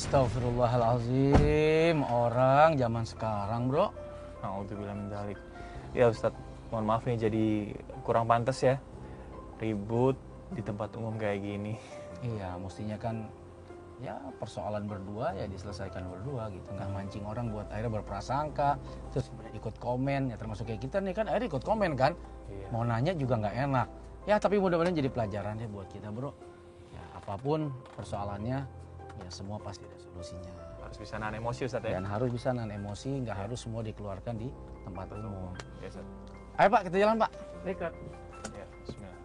Astagfirullahalazim, orang zaman sekarang, bro. Alhamdulillah min dzalik. Ya Ustadz, mohon maaf nih jadi kurang pantas ya ribut di tempat umum kayak gini. Iya, mestinya kan ya persoalan berdua ya diselesaikan berdua gitu, nggak mancing orang buat akhirnya berprasangka, terus ikut komen ya, termasuk kayak kita nih kan akhirnya ikut komen kan. Iya. Mau nanya juga nggak enak. Ya tapi mudah-mudahan jadi pelajaran ya buat kita, bro. Ya apapun persoalannya, ya semua pasti ada solusinya. Harus bisa nahan emosi Ustadz ya. Dan harus bisa nahan emosi, nggak harus semua dikeluarkan di tempat umum. Ya Ustadz. Ayo Pak, kita jalan Pak. Dekat. Ya, bismillah.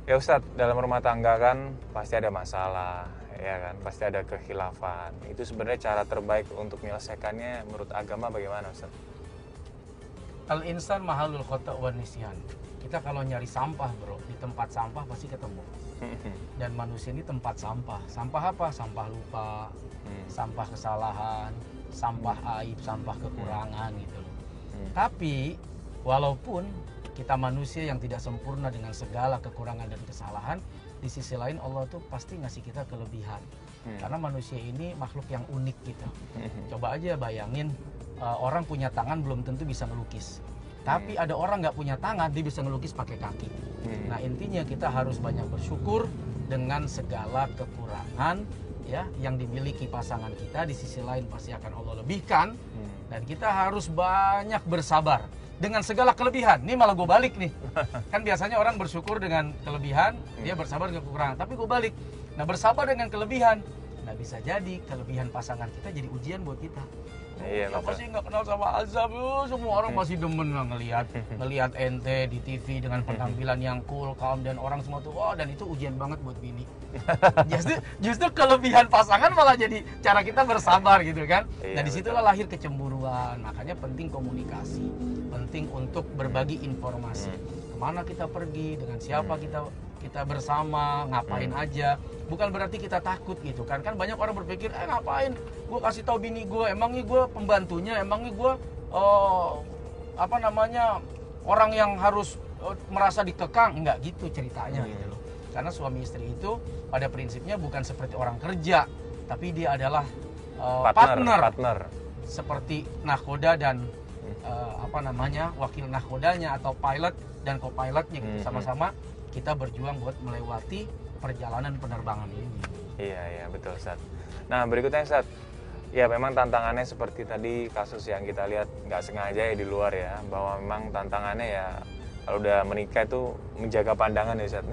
Ya Ustadz, dalam rumah tangga kan pasti ada masalah, ya kan? Pasti ada kekhilafan. Itu sebenarnya cara terbaik untuk menyelesaikannya menurut agama bagaimana Ustadz? Al-insan mahalul khota' wa nisyan. Kita kalau nyari sampah, bro, di tempat sampah pasti ketemu. Dan manusia ini tempat sampah. Sampah apa? Sampah lupa, sampah kesalahan, sampah aib, sampah kekurangan gitu loh. Tapi walaupun kita manusia yang tidak sempurna dengan segala kekurangan dan kesalahan, di sisi lain Allah tuh pasti ngasih kita kelebihan. Karena manusia ini makhluk yang unik gitu. Coba aja bayangin, orang punya tangan belum tentu bisa ngelukis. Tapi ada orang nggak punya tangan, dia bisa ngelukis pakai kaki. Nah intinya kita harus banyak bersyukur dengan segala kekurangan ya yang dimiliki pasangan kita. Di sisi lain pasti akan Allah lebihkan. Dan kita harus banyak bersabar dengan segala kelebihan. Ini malah gue balik nih. Kan biasanya orang bersyukur dengan kelebihan, dia bersabar dengan kekurangan. Tapi gue balik. Nah bersabar dengan kelebihan, nah bisa jadi kelebihan pasangan kita jadi ujian buat kita. Iya, Siapa sih nggak kenal sama azab? Semua orang masih demen lah ngelihat ente di TV dengan penampilan yang cool, calm, dan orang semua tuh, oh, dan itu ujian banget buat bini. justru kelebihan pasangan malah jadi cara kita bersabar gitu kan. Iya, Nah disitulah lahir kecemburuan. Makanya penting komunikasi, penting untuk berbagi informasi. Kemana kita pergi, dengan siapa kita bersama, ngapain aja. Bukan berarti kita takut gitu kan. Kan banyak orang berpikir, ngapain gue kasih tahu bini gue, emangnya gue pembantunya, emangnya gue orang yang harus merasa dikekang. Enggak gitu ceritanya gitu loh. Karena suami istri itu pada prinsipnya bukan seperti orang kerja, tapi dia adalah partner. Seperti nahkoda dan wakil nahkodanya atau pilot dan co-pilotnya gitu. Sama-sama kita berjuang buat melewati perjalanan penerbangan ini. Iya betul Ustadz. Nah berikutnya Ustadz, ya memang tantangannya seperti tadi kasus yang kita lihat nggak sengaja ya di luar ya, bahwa memang tantangannya ya kalau udah menikah itu menjaga pandangan ya Ustadz.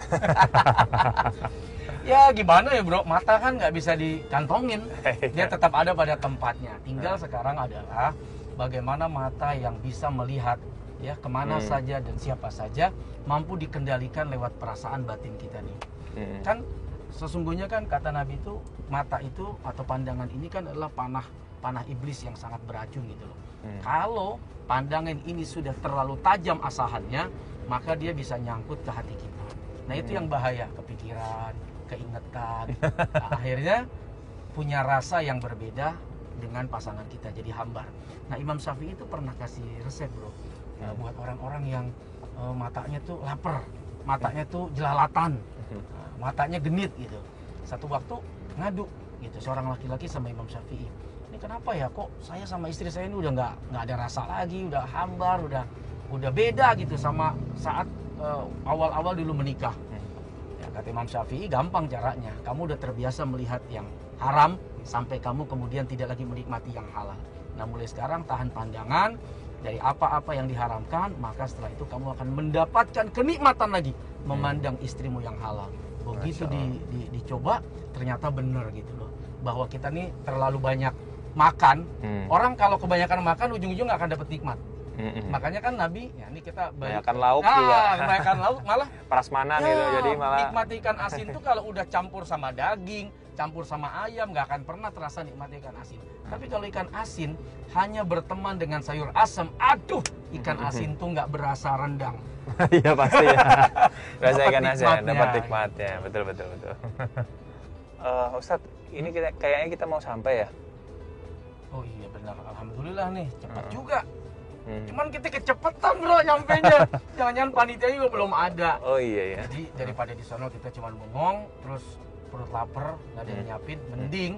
Ya gimana ya bro, mata kan nggak bisa dikantongin, dia tetap ada pada tempatnya. Tinggal sekarang adalah bagaimana mata yang bisa melihat ya kemana saja dan siapa saja, mampu dikendalikan lewat perasaan batin kita nih. Kan sesungguhnya kan kata Nabi itu, mata itu atau pandangan ini kan adalah panah iblis yang sangat beracun gitu loh. Kalau pandangan ini sudah terlalu tajam asahannya, maka dia bisa nyangkut ke hati kita. Nah itu yang bahaya, kepikiran, keingetan. Nah, akhirnya punya rasa yang berbeda dengan pasangan kita, jadi hambar. Nah Imam Syafi'i itu pernah kasih resep bro, buat orang-orang yang matanya tuh lapar, matanya tuh jelalatan, matanya genit gitu. Satu waktu ngadu gitu seorang laki-laki sama Imam Syafi'i. Ini kenapa ya kok saya sama istri saya ini udah nggak ada rasa lagi, udah hambar, udah beda gitu sama saat awal-awal dulu menikah. Ya, kata Imam Syafi'i, gampang caranya. Kamu udah terbiasa melihat yang haram sampai kamu kemudian tidak lagi menikmati yang halal. Nah mulai sekarang tahan pandangan dari apa-apa yang diharamkan, maka setelah itu kamu akan mendapatkan kenikmatan lagi memandang istrimu yang halal. Begitu dicoba, ternyata benar gitu loh, bahwa kita nih terlalu banyak makan. Orang kalau kebanyakan makan ujung-ujung nggak akan dapat nikmat. Makanya kan Nabi, ya ini kita kebanyakan lauk juga. Kebanyakan lauk malah prasmanan gitu, jadi malah nikmati ikan asin tuh kalau udah campur sama daging, campur sama ayam, nggak akan pernah terasa nikmati ikan asin. Tapi kalau ikan asin hanya berteman dengan sayur asam, aduh, ikan asin tuh nggak berasa rendang. Iya pasti ya. Rasa ikan asin dapat nikmatnya, betul. Ustadz, ini kayaknya kita mau sampai ya. Oh iya benar, alhamdulillah nih, cepat juga. Cuman kita kecepetan bro nyampenya. Jangan-jangan panitia juga belum ada. Oh iya ya. Jadi daripada di sono kita cuma bengong, terus perut lapar, nggak ada yang nyiapin, mending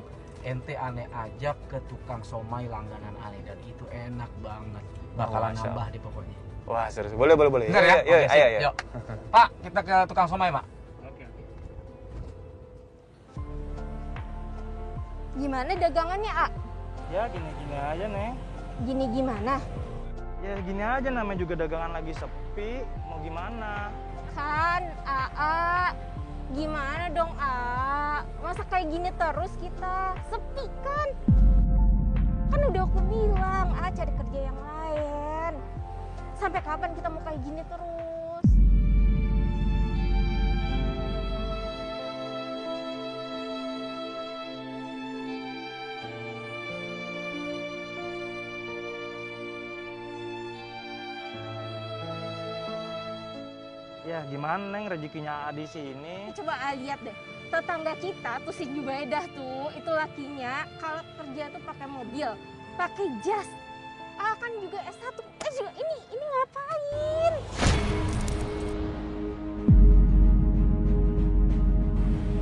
ente aneh ajak ke tukang somai langganan aneh dan itu enak banget. Bakalan Masya nambah deh pokoknya. Wah serius, boleh. Bener ya? Yuk, Oke, sip. ayo. Yuk. Pak, kita ke tukang somai, Pak. Gimana dagangannya, A? Ya gini-gini aja Neng. Gini gimana? Ya gini aja namanya juga dagangan lagi sepi. Mau gimana? Kan, A. Gimana dong, A? Masa kayak gini terus kita? Sepi kan? Kan udah aku bilang, A cari kerja yang lain. Sampai kapan kita mau kayak gini terus? Ya gimana Neng rezekinya di sini? Coba A lihat deh, tetangga kita tuh si Jubaidah tuh, itu lakinya kalau kerja tuh pakai mobil, pakai jas. A kan juga S1, juga ini ngapain?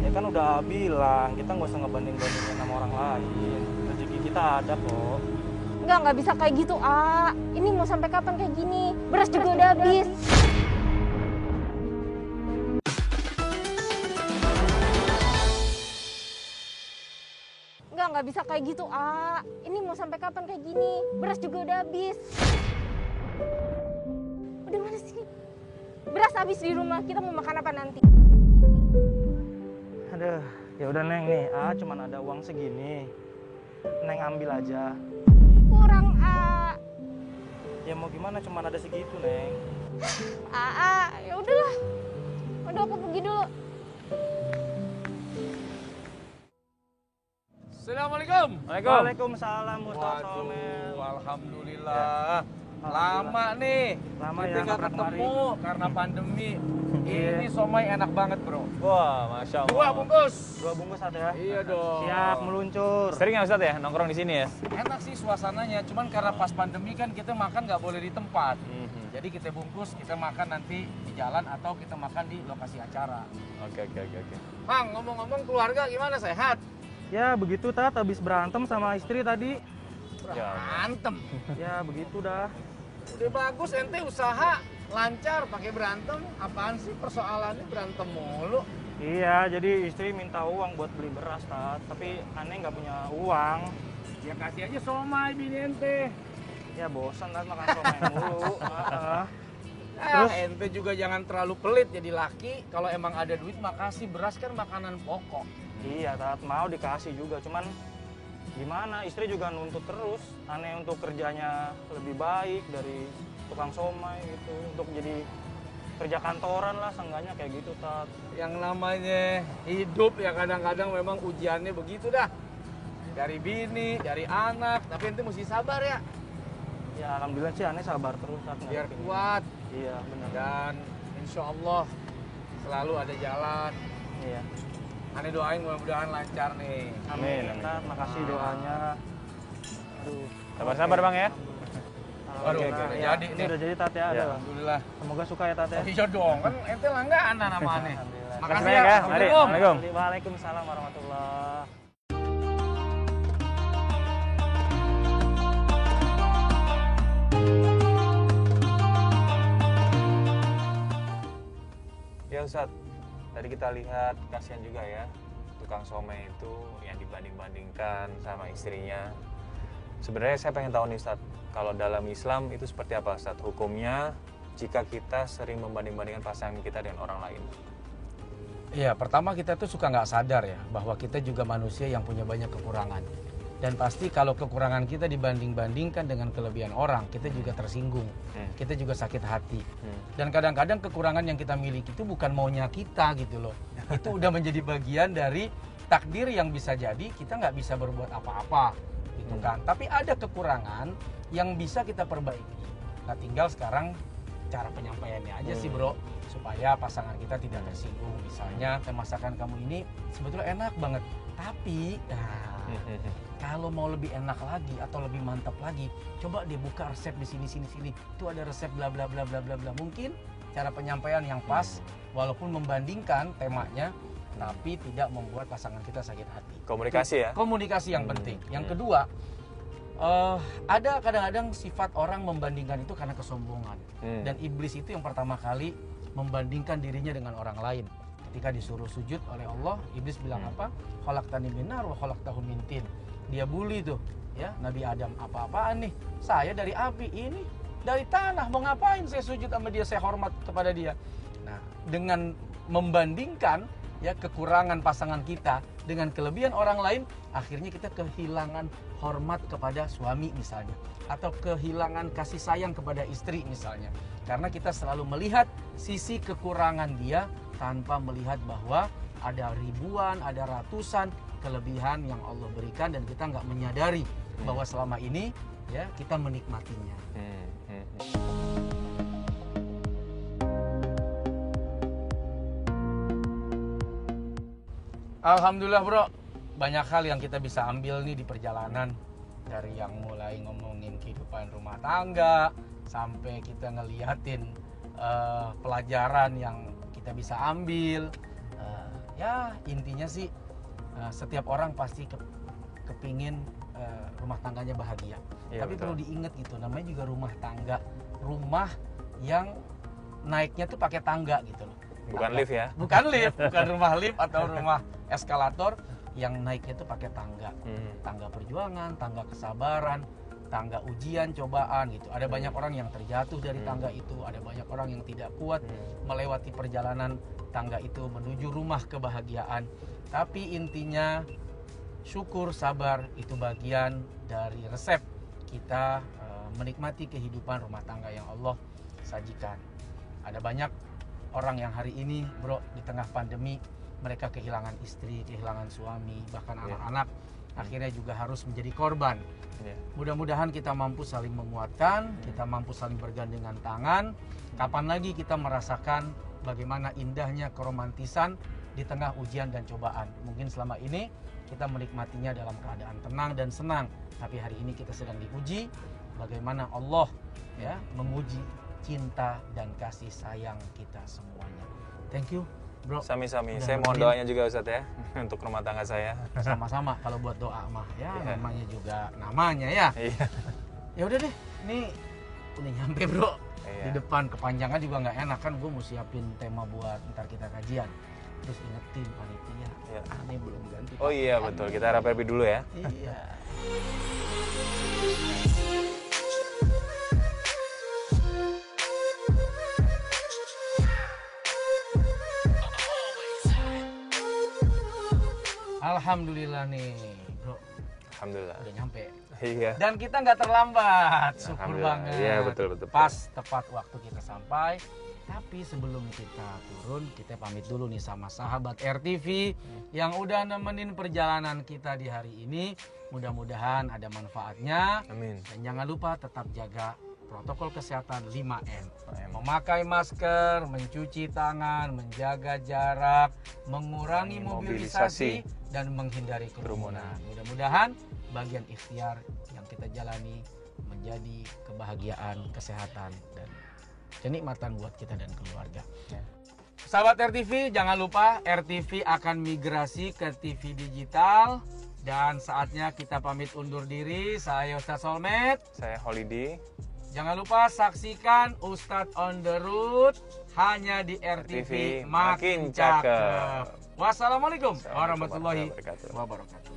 Ya kan udah bilang kita nggak usah ngebanding-bandingin sama orang lain. Rezeki kita ada kok. Nggak bisa kayak gitu, A. Ini mau sampai kapan kayak gini? Beras juga udah habis. Nggak bisa kayak gitu, A. Ini mau sampai kapan kayak gini? Beras juga udah habis. Udah mana sih? Beras habis di rumah, kita mau makan apa nanti? Aduh, ya udah Neng nih, cuman ada uang segini. Neng ambil aja. Kurang, A. Ya mau gimana, cuman ada segitu Neng. Ya udahlah. Udah aku pergi dulu. Assalamualaikum. Waalaikumsalam Waduh, alhamdulillah. Lama nih. Lama kita ya, nggak nggak ketemu karena pandemi. Ini somai enak banget bro. Wah, Masya Allah. 2 bungkus. 2 bungkus ada ya? Iya dong. Siap, meluncur. Sering ya Ustadz ya nongkrong di sini ya? Enak sih suasananya, cuman karena pas pandemi kan kita makan nggak boleh di tempat. Mhm. Jadi kita bungkus, kita makan nanti di jalan atau kita makan di lokasi acara. Oke. Bang, ngomong-ngomong keluarga gimana, sehat? Ya begitu Tat, habis berantem sama istri tadi. Ya. Berantem. Ya begitu dah. Udah bagus ente usaha lancar pakai berantem. Apaan sih persoalannya berantem mulu? Iya, jadi istri minta uang buat beli beras Tat, tapi aneh nggak punya uang. Ya kasih aja somai bini ente. Ya bosan Tat makan somai mulu. Terus Terus? ente juga jangan terlalu pelit jadi laki. Kalau emang ada duit makasih, beras kan makanan pokok. Iya Tat, mau dikasih juga, cuman gimana, istri juga nuntut terus. Aneh untuk kerjanya lebih baik dari tukang somai gitu, untuk jadi kerja kantoran lah, seenggaknya kayak gitu Tat. Yang namanya hidup ya kadang-kadang memang ujiannya begitu dah. Dari bini, dari anak, tapi ente mesti sabar ya. Ya alhamdulillah sih aneh sabar terus Tat. Biar ngadepin. kuat Iya benar. dan insya Allah selalu ada jalan. Iya. Aneh doain mudah-mudahan lancar nih. Amin. Amin. Tat, makasih doanya. Aduh. Sabar-sabar Bang ya. Waduh, Alhamdulillah, udah ya. jadi Ini nih. udah jadi Tat ya. Ya. Aduh. Alhamdulillah. Semoga suka ya Tat ya. Oh iya dong, kan ente langganan sama aneh. Alhamdulillah. Makasih Makasih ya. ya. Mari. Assalamualaikum. Assalamualaikum. Waalaikumsalam warahmatullah. Ya Ustadz, tadi kita lihat kasihan juga ya tukang somai itu yang dibanding-bandingkan sama istrinya. Sebenarnya saya pengen tahu nih Ustadz, kalau dalam Islam itu seperti apa Ustadz hukumnya jika kita sering membanding-bandingkan pasangan kita dengan orang lain? Iya, pertama kita tuh suka nggak sadar ya bahwa kita juga manusia yang punya banyak kekurangan. Dan pasti kalau kekurangan kita dibanding-bandingkan dengan kelebihan orang, kita juga tersinggung, kita juga sakit hati. Dan kadang-kadang kekurangan yang kita miliki itu bukan maunya kita gitu loh. Itu udah menjadi bagian dari takdir yang bisa jadi kita nggak bisa berbuat apa-apa gitu kan. Tapi ada kekurangan yang bisa kita perbaiki. Nah tinggal sekarang cara penyampaiannya aja sih bro, supaya pasangan kita tidak tersinggung. Misalnya masakan kamu ini sebetulnya enak banget, Tapi kalau mau lebih enak lagi atau lebih mantap lagi, coba dia buka resep di sini. Itu ada resep bla bla bla bla bla bla. Mungkin cara penyampaian yang pas, walaupun membandingkan temanya, tapi tidak membuat pasangan kita sakit hati. Komunikasi ya? Komunikasi yang penting. Yang kedua, ada kadang-kadang sifat orang membandingkan itu karena kesombongan. Dan iblis itu yang pertama kali membandingkan dirinya dengan orang lain. Ketika disuruh sujud oleh Allah, iblis bilang apa? Khalaqtani min nar wa khalaqtahu min tin. Dia bully tuh, ya, Nabi Adam. Apa-apaan nih? Saya dari api, ini dari tanah. Mau ngapain saya sujud sama dia, saya hormat kepada dia. Nah, dengan membandingkan ya kekurangan pasangan kita dengan kelebihan orang lain, akhirnya kita kehilangan hormat kepada suami misalnya, atau kehilangan kasih sayang kepada istri misalnya, karena kita selalu melihat sisi kekurangan dia tanpa melihat bahwa ada ribuan, ada ratusan kelebihan yang Allah berikan, dan kita nggak menyadari bahwa selama ini ya kita menikmatinya. Alhamdulillah bro, banyak hal yang kita bisa ambil nih di perjalanan. Dari yang mulai ngomongin kehidupan rumah tangga, sampai kita ngeliatin pelajaran yang kita bisa ambil. Ya intinya sih setiap orang pasti kepingin rumah tangganya bahagia. Ya, tapi betul. perlu diingat gitu, namanya juga rumah tangga. Rumah yang naiknya tuh pakai tangga gitu loh. Bukan lift ya? Bukan lift, bukan rumah lift atau rumah eskalator, yang naiknya itu pakai tangga. Tangga perjuangan, tangga kesabaran, tangga ujian, cobaan gitu. Ada banyak orang yang terjatuh dari tangga itu, ada banyak orang yang tidak kuat melewati perjalanan tangga itu menuju rumah kebahagiaan. Tapi intinya syukur, sabar itu bagian dari resep kita menikmati kehidupan rumah tangga yang Allah sajikan. Ada banyak orang yang hari ini bro, di tengah pandemi mereka kehilangan istri, kehilangan suami, bahkan anak-anak akhirnya juga harus menjadi korban. Mudah-mudahan kita mampu saling menguatkan, kita mampu saling bergandengan tangan. Kapan lagi kita merasakan bagaimana indahnya keromantisan di tengah ujian dan cobaan. Mungkin selama ini kita menikmatinya dalam keadaan tenang dan senang, tapi hari ini kita sedang diuji bagaimana Allah ya menguji cinta dan kasih sayang kita semuanya. Thank you bro. Sami-sami. Udah Saya mohon nemenin. doanya juga Ustadz ya untuk rumah tangga saya. Sama-sama. Kalau buat doa mah ya Iya. namanya juga namanya ya. Iya. Ya udah deh, ini udah nyampe bro. Iya. Di depan kepanjangan juga nggak enak kan, gue mau siapin tema buat ntar kita kajian. Terus ingetin panitia, Iya. aneh belum ganti. Oh iya pakaian. betul, kita rapi dulu ya. Iya. Alhamdulillah nih bro, Alhamdulillah. udah nyampe. Iya. Dan kita nggak terlambat, syukur Alhamdulillah. banget. Iya, betul. Pas tepat waktu kita sampai. Tapi sebelum kita turun, kita pamit dulu nih sama sahabat RTV yang udah nemenin perjalanan kita di hari ini. Mudah-mudahan ada manfaatnya. Amin. Dan jangan lupa tetap jaga protokol kesehatan 5M. Memakai masker, mencuci tangan, menjaga jarak, mengurangi mobilisasi, dan menghindari kerumunan. Mudah-mudahan bagian ikhtiar yang kita jalani menjadi kebahagiaan, kesehatan, dan kenikmatan buat kita dan keluarga. Sahabat RTV, jangan lupa RTV akan migrasi ke TV digital. Dan saatnya kita pamit undur diri. Saya Ustadz Solmed. Saya Holiday. Jangan lupa saksikan Ustadz on the Road hanya di RTV Makin Cakep. Wassalamualaikum warahmatullahi wabarakatuh.